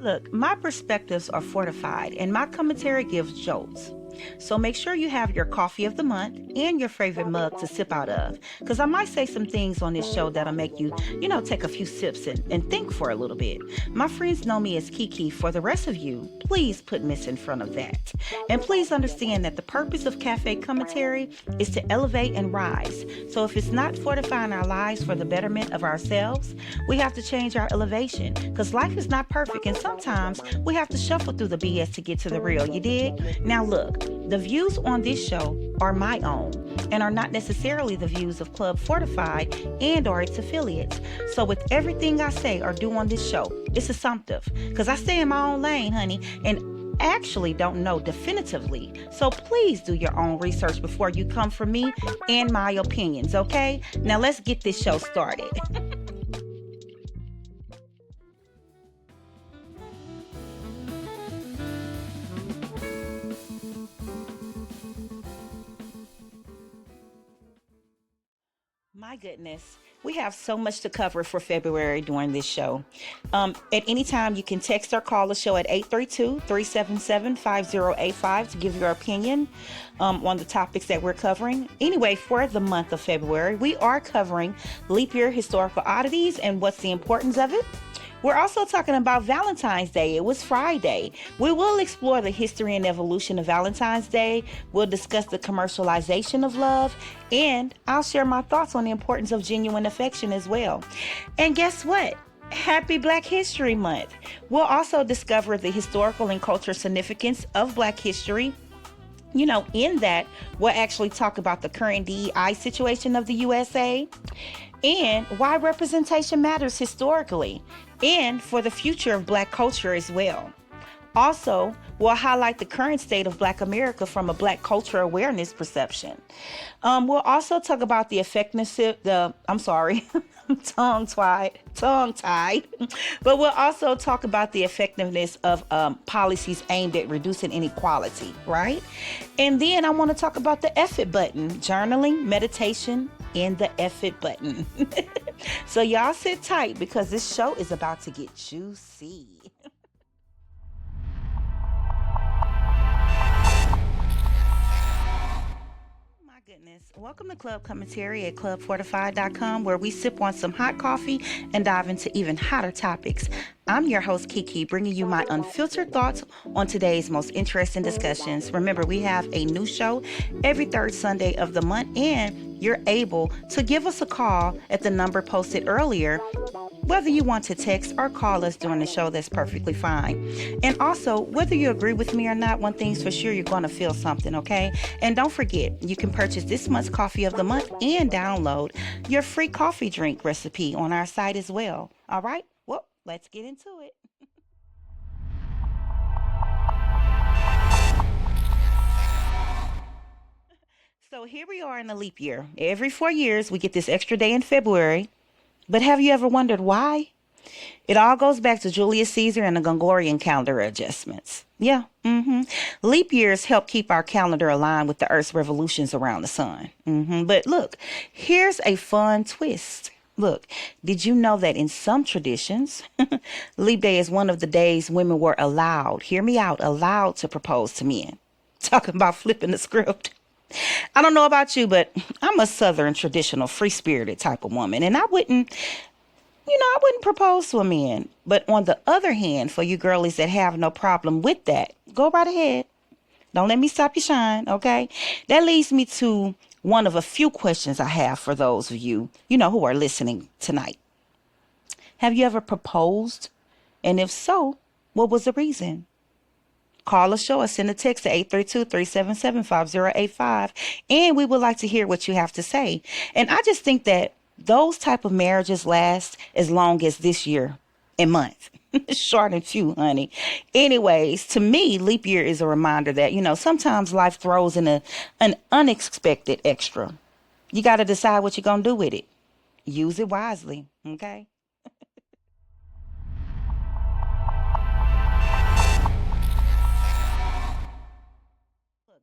Look, my perspectives are fortified and my commentary gives jolts. So make sure you have your coffee of the month and your favorite mug to sip out of. Because I might say some things on this show that'll make you, take a few sips and think for a little bit. My friends know me as Kiki. For the rest of you, please put Miss in front of that. And please understand that the purpose of cafe commentary is to elevate and rise. So if it's not fortifying our lives for the betterment of ourselves, we have to change our elevation. Because life is not perfect and sometimes we have to shuffle through the BS to get to the real. You dig? Now look, the views on this show are my own and are not necessarily the views of Club Fortified and or its affiliates. So with everything I say or do on this show, it's assumptive because I stay in my own lane, honey, and actually don't know definitively. So please do your own research before you come for me and my opinions, okay? Now let's get this show started. My goodness, we have so much to cover for February during this show. At any time, you can text or call the show at 832-377-5085 to give your opinion on the topics that we're covering. Anyway, for the month of February, we are covering leap year historical oddities and what's the importance of it. We're also talking about Valentine's Day. It was Friday. We will explore the history and evolution of Valentine's Day. We'll discuss the commercialization of love, and I'll share my thoughts on the importance of genuine affection as well. And guess what? Happy Black History Month. We'll also discover the historical and cultural significance of Black history. In that, we'll actually talk about the current DEI situation of the USA and why representation matters historically and for the future of Black culture as well. Also, we'll highlight the current state of Black America from a Black culture awareness perception. We'll also talk about the effectiveness, I'm tongue-tied. But we'll also talk about the effectiveness of policies aimed at reducing inequality, right? And then I want to talk about the F it button, journaling, meditation, and the F it button. So y'all sit tight because this show is about to get juicy. Goodness. Welcome to Club Commentary at clubfortified.com, where we sip on some hot coffee and dive into even hotter topics. I'm your host, Kiki, bringing you my unfiltered thoughts on today's most interesting discussions. Remember, we have a new show every third Sunday of the month, and you're able to give us a call at the number posted earlier. Whether you want to text or call us during the show, that's perfectly fine. And also, whether you agree with me or not, one thing's for sure, you're going to feel something, okay? And don't forget, you can purchase this month's coffee of the month and download your free coffee drink recipe on our site as well. All right? Well, let's get into it. So here we are in a leap year. Every 4 years, we get this extra day in February. But have you ever wondered why? It all goes back to Julius Caesar and the Gregorian calendar adjustments. Yeah. Leap years help keep our calendar aligned with the Earth's revolutions around the sun. But look, here's a fun twist. Look, did you know that in some traditions, Leap Day is one of the days women were allowed, hear me out, allowed to propose to men? Talking about flipping the script. I don't know about you, but I'm a Southern traditional free-spirited type of woman, and I wouldn't propose to a man. But on the other hand, for you girlies that have no problem with that, go right ahead. Don't let me stop your shine, okay? That leads me to one of a few questions I have for those of you, who are listening tonight. Have you ever proposed? And if so, what was the reason? Call or show or send a text to 832-377-5085, and we would like to hear what you have to say. And I just think that those type of marriages last as long as this year and month. Short and few, honey. Anyways, to me, leap year is a reminder that, sometimes life throws in an unexpected extra. You got to decide what you're going to do with it. Use it wisely, okay?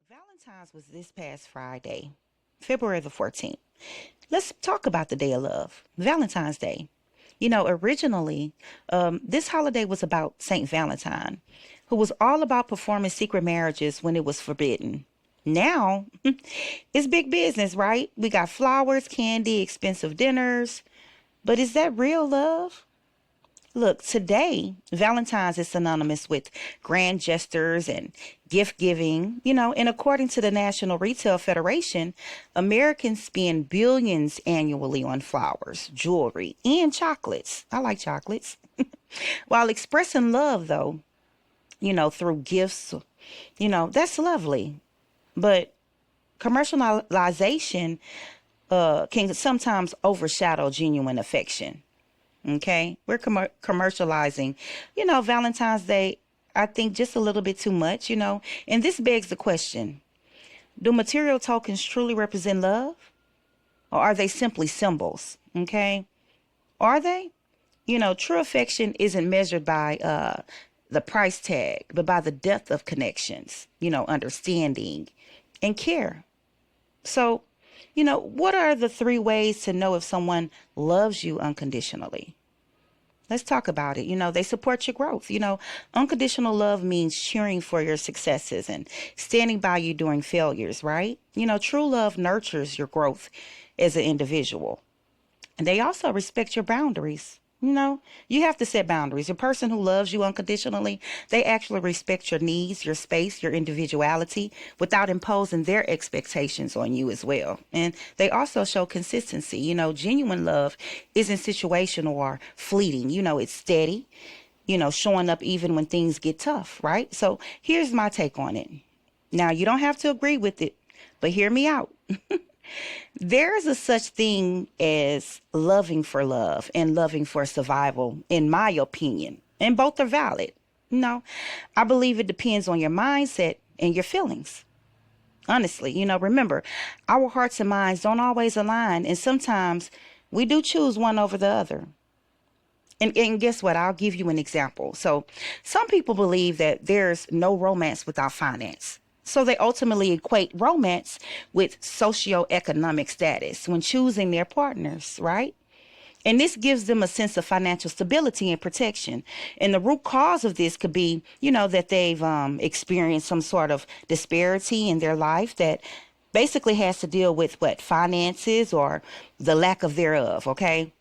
Valentine's was this past Friday, February the 14th. Let's talk about the day of love, Valentine's Day. Originally, this holiday was about Saint Valentine, who was all about performing secret marriages when it was forbidden. Now, it's big business, right? We got flowers, candy, expensive dinners. But is that real love? Look, today, Valentine's is synonymous with grand gestures and gift giving, and according to the National Retail Federation, Americans spend billions annually on flowers, jewelry, and chocolates. I like chocolates. While expressing love, though, through gifts, that's lovely. But commercialization can sometimes overshadow genuine affection. Okay, we're commercializing, Valentine's Day, I think just a little bit too much, and this begs the question: do material tokens truly represent love, or are they simply symbols? Okay, are they? True affection isn't measured by the price tag, but by the depth of connections, understanding and care. So, what are the three ways to know if someone loves you unconditionally? Let's talk about it. They support your growth. Unconditional love means cheering for your successes and standing by you during failures, right? True love nurtures your growth as an individual. And they also respect your boundaries. You have to set boundaries. A person who loves you unconditionally, they actually respect your needs, your space, your individuality without imposing their expectations on you as well. And they also show consistency. Genuine love isn't situational or fleeting. It's steady, showing up even when things get tough, right? So here's my take on it. Now, you don't have to agree with it, but hear me out. There is a such thing as loving for love and loving for survival, in my opinion, and both are valid. I believe it depends on your mindset and your feelings. Honestly, remember, our hearts and minds don't always align, and sometimes we do choose one over the other. And guess what? I'll give you an example. So some people believe that there's no romance without finance. So they ultimately equate romance with socioeconomic status when choosing their partners, right? And this gives them a sense of financial stability and protection. And the root cause of this could be, that they've experienced some sort of disparity in their life that basically has to deal with finances or the lack of thereof, okay?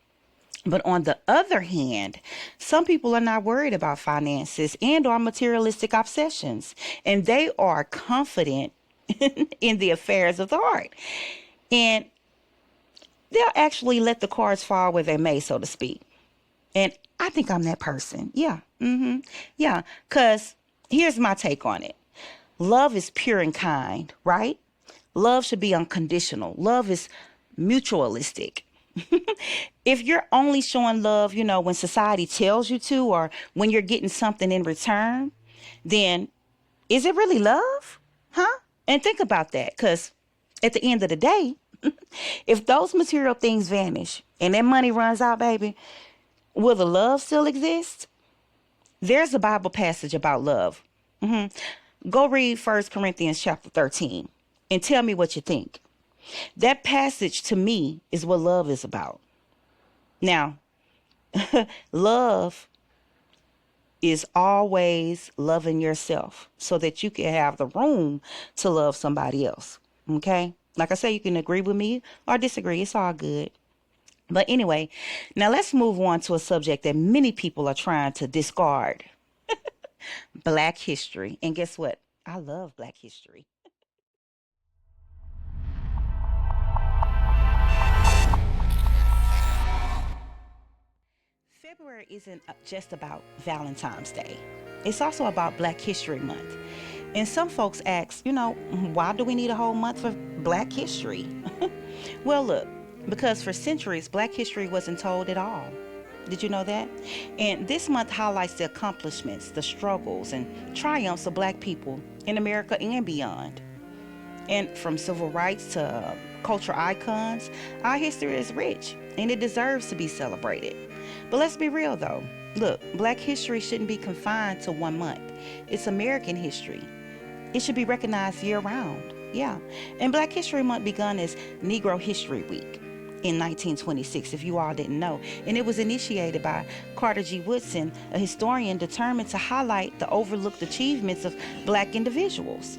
But on the other hand, some people are not worried about finances and or materialistic obsessions, and they are confident in the affairs of the heart. And they'll actually let the cards fall where they may, so to speak. And I think I'm that person. Yeah. Yeah. Because here's my take on it. Love is pure and kind, right? Love should be unconditional. Love is mutualistic. If you're only showing love, when society tells you to, or when you're getting something in return, then is it really love? Huh? And think about that, because at the end of the day, if those material things vanish and that money runs out, baby, will the love still exist? There's a Bible passage about love. Go read 1 Corinthians chapter 13 and tell me what you think. That passage to me is what love is about. Now, love is always loving yourself so that you can have the room to love somebody else. Okay? Like I say, you can agree with me or disagree. It's all good. But anyway, now let's move on to a subject that many people are trying to discard. Black history. And guess what? I love Black history. February isn't just about Valentine's Day. It's also about Black History Month. And some folks ask, why do we need a whole month for Black history? Well, look, because for centuries, Black history wasn't told at all. Did you know that? And this month highlights the accomplishments, the struggles, and triumphs of Black people in America and beyond. And from civil rights to cultural icons, our history is rich and it deserves to be celebrated. But let's be real though. Look, Black history shouldn't be confined to 1 month. It's American history. It should be recognized year round. Yeah. And Black History Month begun as Negro History Week. in 1926, if you all didn't know. And it was initiated by Carter G. Woodson, a historian determined to highlight the overlooked achievements of Black individuals.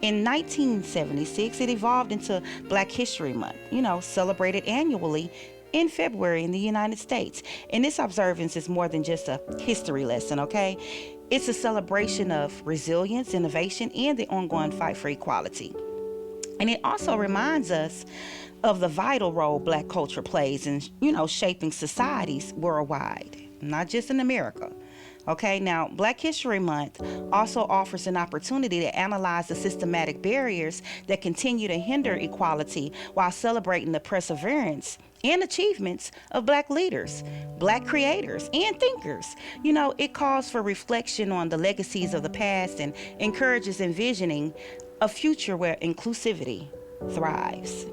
In 1976, it evolved into Black History Month, celebrated annually in February in the United States. And this observance is more than just a history lesson, okay? It's a celebration of resilience, innovation, and the ongoing fight for equality. And it also reminds us of the vital role Black culture plays in, shaping societies worldwide, not just in America. Okay, now Black History Month also offers an opportunity to analyze the systematic barriers that continue to hinder equality while celebrating the perseverance and achievements of Black leaders, Black creators, and thinkers. It calls for reflection on the legacies of the past and encourages envisioning a future where inclusivity thrives.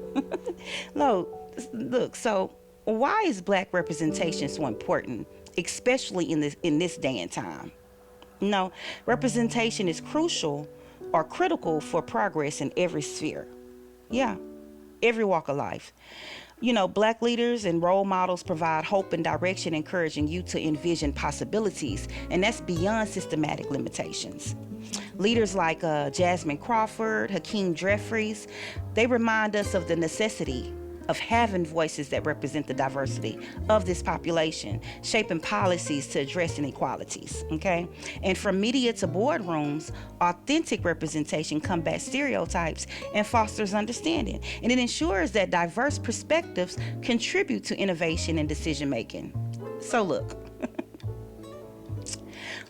Look, so why is Black representation so important, especially in this day and time? Representation is crucial or critical for progress in every sphere. Yeah, every walk of life. Black leaders and role models provide hope and direction, encouraging you to envision possibilities, and that's beyond systematic limitations. Leaders like Jasmine Crawford, Hakeem Jeffries, they remind us of the necessity of having voices that represent the diversity of this population, shaping policies to address inequalities, okay? And from media to boardrooms, authentic representation combats stereotypes and fosters understanding. And it ensures that diverse perspectives contribute to innovation and decision making. So look,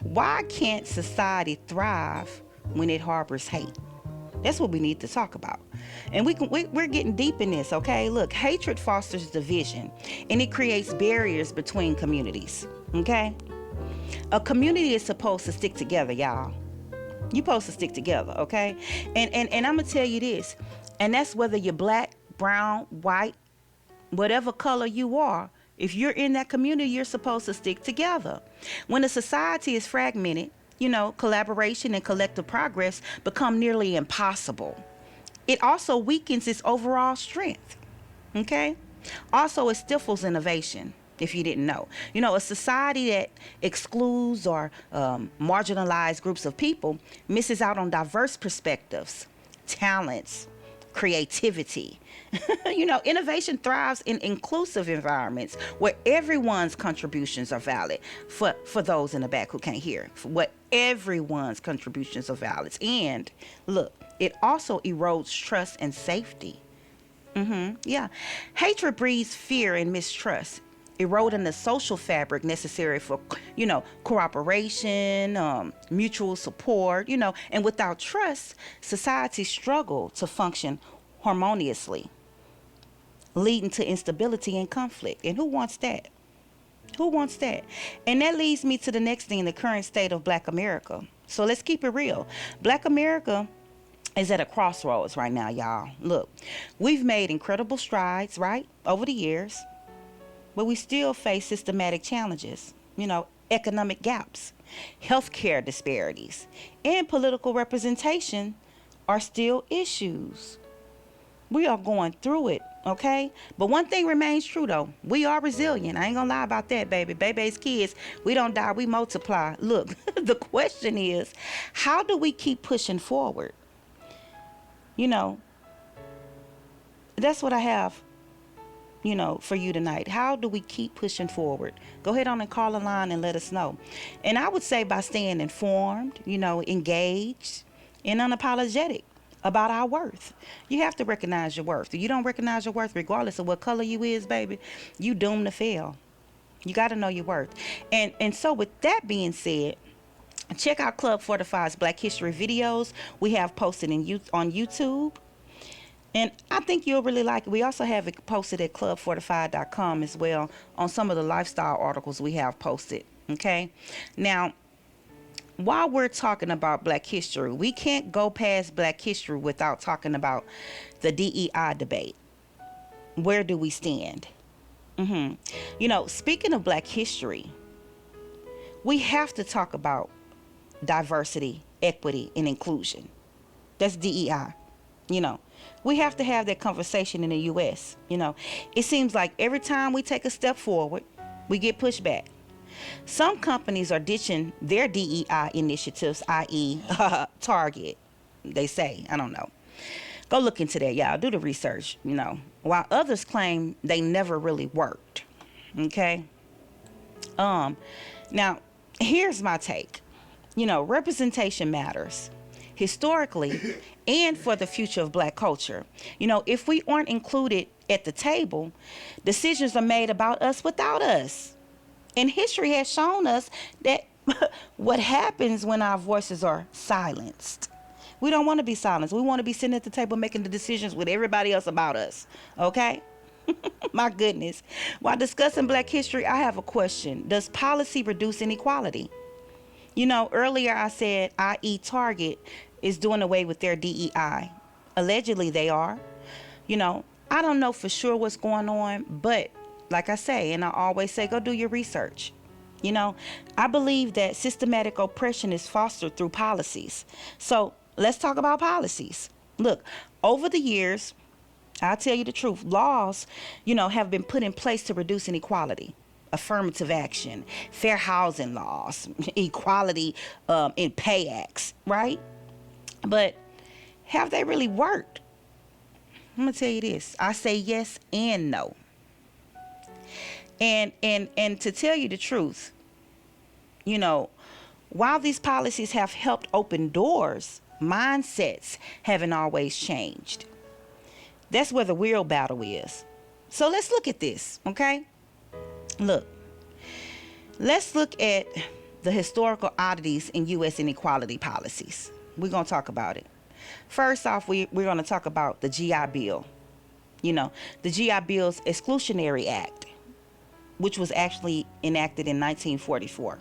why can't society thrive when it harbors hate? That's what we need to talk about. And we're getting deep in this, okay? Look, hatred fosters division, and it creates barriers between communities, okay? A community is supposed to stick together, y'all. You're supposed to stick together, okay? And I'm going to tell you this, and that's whether you're Black, brown, white, whatever color you are. If you're in that community, you're supposed to stick together. When a society is fragmented, collaboration and collective progress become nearly impossible. It also weakens its overall strength, okay? Also, it stifles innovation, if you didn't know. A society that excludes or marginalized groups of people misses out on diverse perspectives, talents, creativity. Innovation thrives in inclusive environments where everyone's contributions are valid. For those in the back who can't hear, where everyone's contributions are valid. And look, it also erodes trust and safety. Yeah. Hatred breeds fear and mistrust, eroding the social fabric necessary for, cooperation, mutual support, and without trust, societies struggle to function harmoniously, leading to instability and conflict. And who wants that? Who wants that? And that leads me to the next thing, the current state of Black America. So let's keep it real. Black America is at a crossroads right now, y'all. Look, we've made incredible strides, right, over the years, but we still face systematic challenges, economic gaps, healthcare disparities, and political representation are still issues. We are going through it, okay? But one thing remains true, though. We are resilient. I ain't gonna lie about that, baby. Baby's kids, we don't die, we multiply. Look, the question is, how do we keep pushing forward? That's what I have, for you tonight. How do we keep pushing forward? Go ahead on and call a line and let us know. And I would say by staying informed, engaged, and unapologetic about our worth. You have to recognize your worth. If you don't recognize your worth, regardless of what color you is, baby, you doomed to fail. You got to know your worth. And so with that being said, check out Club Fortified's Black History videos we have posted on YouTube. And I think you'll really like it. We also have it posted at clubfortified.com as well on some of the lifestyle articles we have posted. Okay. Now, while we're talking about Black history, we can't go past Black history without talking about the DEI debate. Where do we stand? Speaking of Black history, we have to talk about diversity, equity, and inclusion. That's DEI. We have to have that conversation in the U.S. It seems like every time we take a step forward, we get pushed back. Some companies are ditching their DEI initiatives, i.e., Target, they say. I don't know. Go look into that, y'all. Do the research, while others claim they never really worked. Okay? Now, here's my take. Representation matters. Historically, and for the future of Black culture. If we aren't included at the table, decisions are made about us without us. And history has shown us that what happens when our voices are silenced. We don't want to be silenced. We want to be sitting at the table making the decisions with everybody else about us. Okay? My goodness. While discussing Black history, I have a question. Does policy reduce inequality? Earlier I said, i.e. Target is doing away with their DEI. Allegedly they are. I don't know for sure what's going on, but like I say, and I always say, go do your research. I believe that systematic oppression is fostered through policies. So let's talk about policies. Look, over the years, I'll tell you the truth, laws, have been put in place to reduce inequality. Affirmative action, fair housing laws, equality in pay acts, right? But have they really worked? I'm gonna tell you this. I say yes and no. And to tell you the truth, while these policies have helped open doors, mindsets haven't always changed. That's where the real battle is. So let's look at this, okay? Look, let's look at the historical oddities in U.S. inequality policies. We're going to talk about it. First off, we're going to talk about the GI Bill. The GI Bill's Exclusionary Act, which was actually enacted in 1944.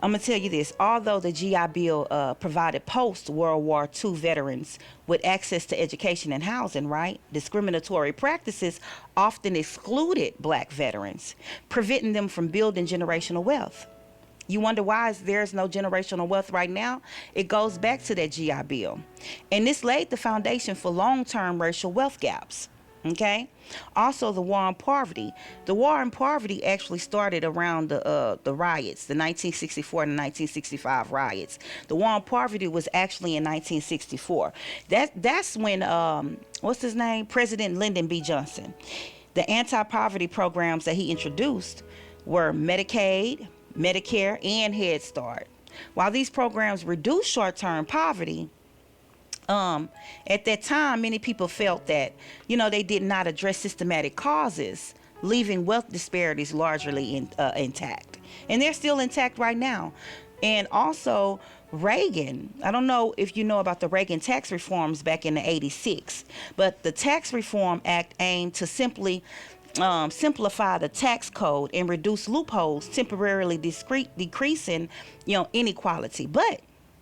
I'm going to tell you this. Although the GI Bill provided post-World War II veterans with access to education and housing, right? Discriminatory practices often excluded Black veterans, preventing them from building generational wealth. You wonder why there's no generational wealth right now? It goes back to that GI Bill. And this laid the foundation for long-term racial wealth gaps. Okay. Also, the war on poverty. The war on poverty actually started around the riots, the 1964 and 1965 riots. The war on poverty was actually in 1964. That's when what's his name? President Lyndon B. Johnson. The anti-poverty programs that he introduced were Medicaid, Medicare, and Head Start. While these programs reduced short-term poverty, at that time, many people felt that, they did not address systematic causes, leaving wealth disparities largely intact. And they're still intact right now. And also, Reagan, I don't know if you know about the Reagan tax reforms back in the 86, but the Tax Reform Act aimed to simply simplify the tax code and reduce loopholes, temporarily decreasing, inequality. But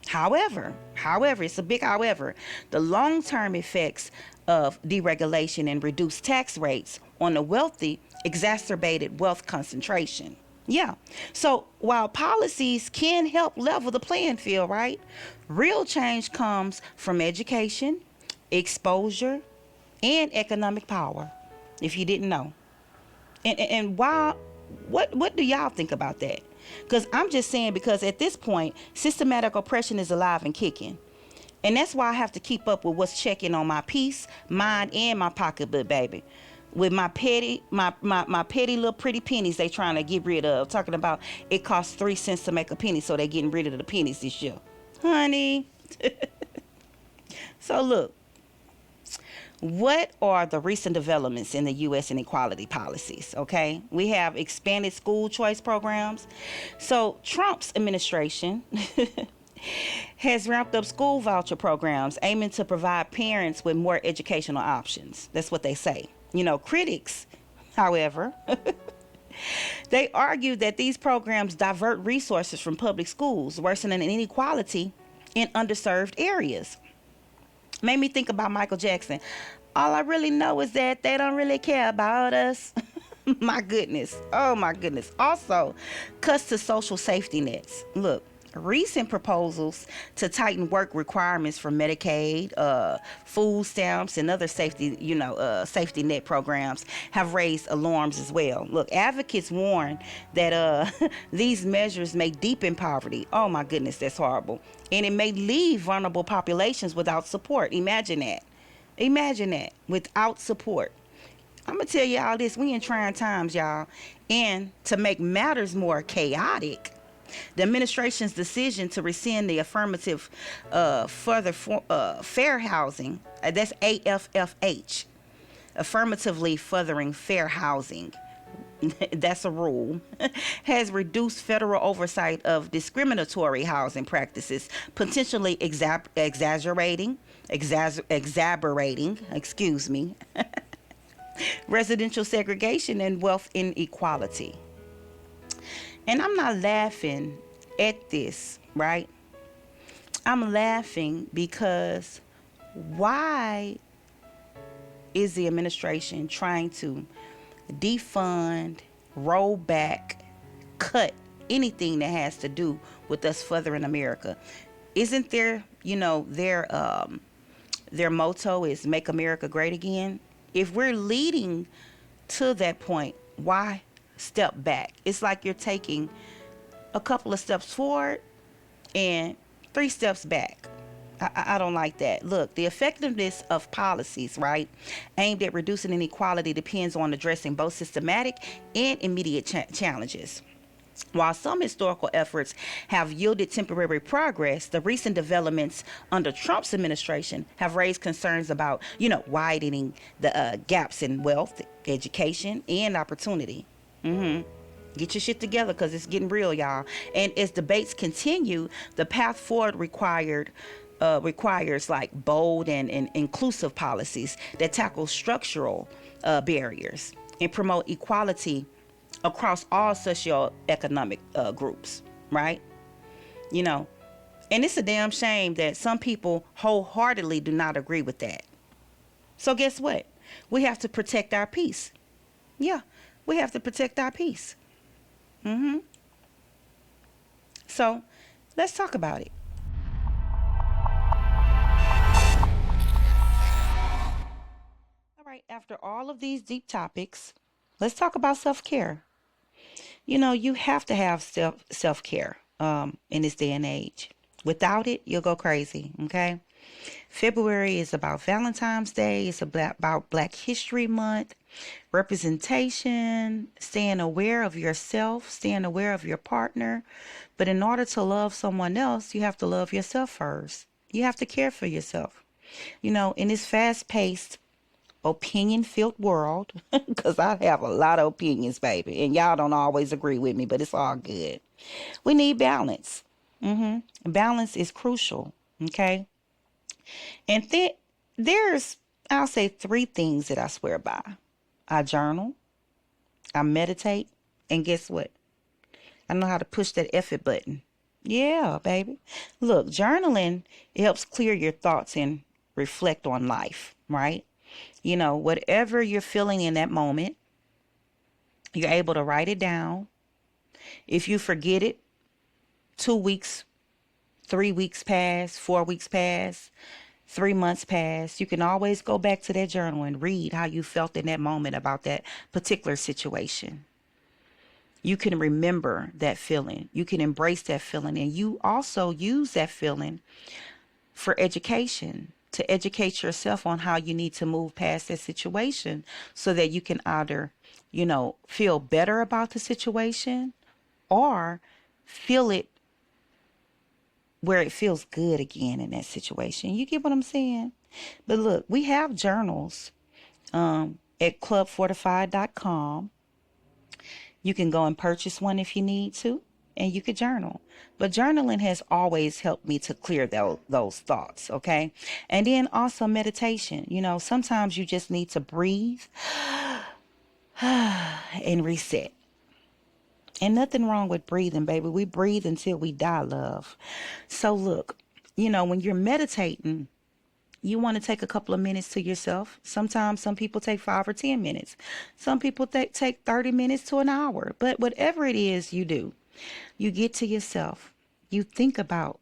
However, it's a big however, the long-term effects of deregulation and reduced tax rates on the wealthy exacerbated wealth concentration. Yeah. So while policies can help level the playing field, right? Real change comes from education, exposure, and economic power, if you didn't know. And why, what do y'all think about that? Because I'm just saying, because at this point, systematic oppression is alive and kicking. And that's why I have to keep up with what's checking on my peace, mind, and my pocketbook, baby. With my petty little pretty pennies they trying to get rid of. Talking about it costs 3 cents to make a penny, so they getting rid of the pennies this year. Honey. So look. What are the recent developments in the U.S. inequality policies? Okay, we have expanded school choice programs. So Trump's administration has ramped up school voucher programs aiming to provide parents with more educational options. That's what they say. Critics, however, they argue that these programs divert resources from public schools, worsening inequality in underserved areas. Made me think about Michael Jackson. All I really know is that they don't really care about us. My goodness. Oh, my goodness. Also, cuts to social safety nets. Look, Recent proposals to tighten work requirements for Medicaid, food stamps, and other safety net programs have raised alarms as well. Look, advocates warn that these measures may deepen poverty. Oh my goodness, that's horrible. And it may leave vulnerable populations without support. Imagine that. Imagine that, without support. I'm going to tell y'all this. We in trying times, y'all. And to make matters more chaotic, the administration's decision to rescind the affirmative fair housing, that's AFFH, affirmatively furthering fair housing, that's a rule, has reduced federal oversight of discriminatory housing practices, potentially exacerbating, residential segregation and wealth inequality. And I'm not laughing at this, right? I'm laughing because why is the administration trying to defund, roll back, cut anything that has to do with us furthering America? Isn't their motto is make America great again? If we're leading to that point, why step back? It's like you're taking a couple of steps forward and 3 steps back. I don't like that. Look, the effectiveness of policies, right, aimed at reducing inequality depends on addressing both systematic and immediate challenges. While some historical efforts have yielded temporary progress, the recent developments under Trump's administration have raised concerns about, widening the gaps in wealth, education, and opportunity. Get your shit together because it's getting real, y'all. And as debates continue, the path forward requires like bold and inclusive policies that tackle structural barriers and promote equality across all socioeconomic groups, right? And it's a damn shame that some people wholeheartedly do not agree with that. So guess what? We have to protect our peace. Yeah, we have to protect our peace. So let's talk about it. All right, after all of these deep topics, let's talk about self-care. You have to have self-care in this day and age. Without it, you'll go crazy, okay? February is about Valentine's Day. It's about Black History Month, representation, staying aware of yourself, staying aware of your partner. But in order to love someone else, you have to love yourself first. You have to care for yourself. In this fast-paced, opinion-filled world, because I have a lot of opinions, baby, and y'all don't always agree with me, but it's all good. We need balance. Balance is crucial, okay? And then I'll say 3 things that I swear by. I journal, I meditate, and guess what? I know how to push that effort button. Yeah, baby. Look, journaling, it helps clear your thoughts and reflect on life, right? Whatever you're feeling in that moment, you're able to write it down. If you forget it, 2 weeks, 3 weeks pass, 4 weeks pass, 3 months pass, you can always go back to that journal and read how you felt in that moment about that particular situation. You can remember that feeling. You can embrace that feeling. And you also use that feeling for education, to educate yourself on how you need to move past that situation so that you can either, feel better about the situation or feel it where it feels good again in that situation. You get what I'm saying? But look, we have journals at clubfortified.com. You can go and purchase one if you need to, and you could journal. But journaling has always helped me to clear those thoughts, okay? And then also meditation. Sometimes you just need to breathe and reset. And nothing wrong with breathing, baby. We breathe until we die, love. So look, when you're meditating, you want to take a couple of minutes to yourself. Sometimes some people take 5 or 10 minutes. Some people take 30 minutes to an hour. But whatever it is you do, you get to yourself. you think about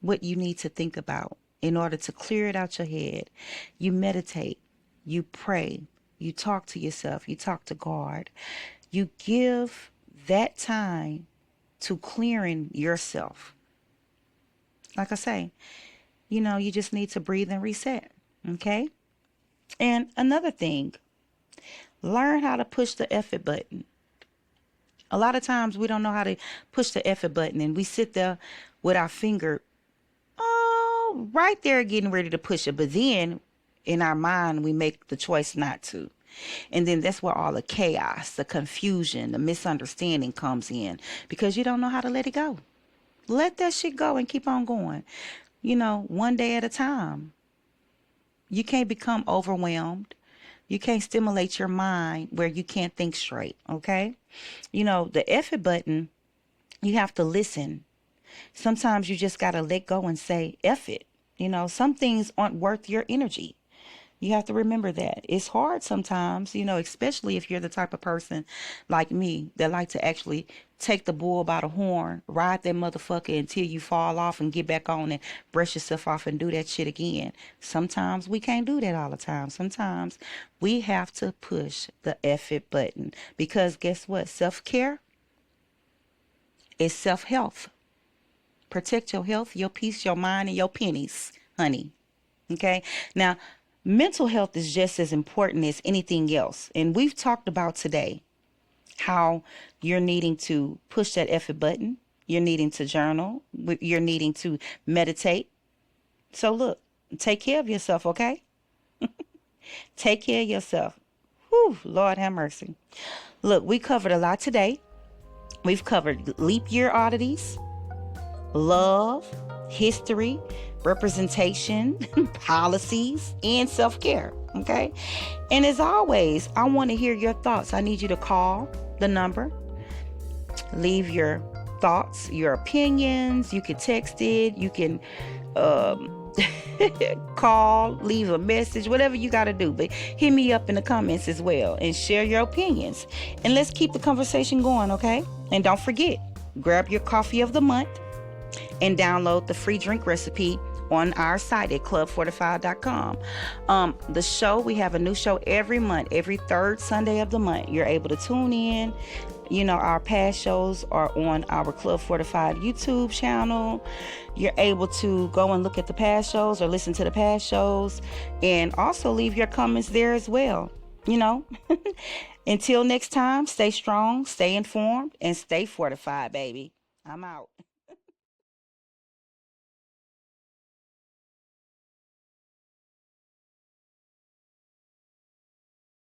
what you need to think about in order to clear it out your head. You meditate, you pray, you talk to yourself, you talk to God. You give that time to clearing yourself. Like I say, you just need to breathe and reset. Okay? And another thing, learn how to push the effort button. A lot of times we don't know how to push the effort button, and we sit there with our finger, right there getting ready to push it. But then in our mind, we make the choice not to. And then that's where all the chaos, the confusion, the misunderstanding comes in, because you don't know how to let it go. Let that shit go and keep on going. One day at a time. You can't become overwhelmed. You can't stimulate your mind where you can't think straight, okay? The effort button, you have to listen. Sometimes you just got to let go and say, F it. Some things aren't worth your energy. You have to remember that. It's hard sometimes, especially if you're the type of person like me that like to actually take the bull by the horn, ride that motherfucker until you fall off and get back on and brush yourself off and do that shit again. Sometimes we can't do that all the time. Sometimes we have to push the effort button, because guess what? Self-care is self-health. Protect your health, your peace, your mind, and your pennies, honey. Okay? Now, mental health is just as important as anything else. And we've talked about today how you're needing to push that effort button. You're needing to journal. You're needing to meditate. So look, take care of yourself, okay? Take care of yourself. Whew, Lord have mercy. Look, we covered a lot today. We've covered leap year oddities, love, history, representation, policies, and self-care. Okay? And as always, I want to hear your thoughts. I need you to call the number. Leave your thoughts, your opinions. You can text it. You can call, leave a message, whatever you got to do. But hit me up in the comments as well and share your opinions. And let's keep the conversation going, okay? And don't forget, grab your coffee of the month and download the free drink recipe on our site at clubfortified.com. The show, we have a new show every month, every third Sunday of the month. You're able to tune in. Our past shows are on our Club Fortified YouTube channel. You're able to go and look at the past shows or listen to the past shows, and also leave your comments there as well. Until next time, stay strong, stay informed, and stay fortified, baby. I'm out.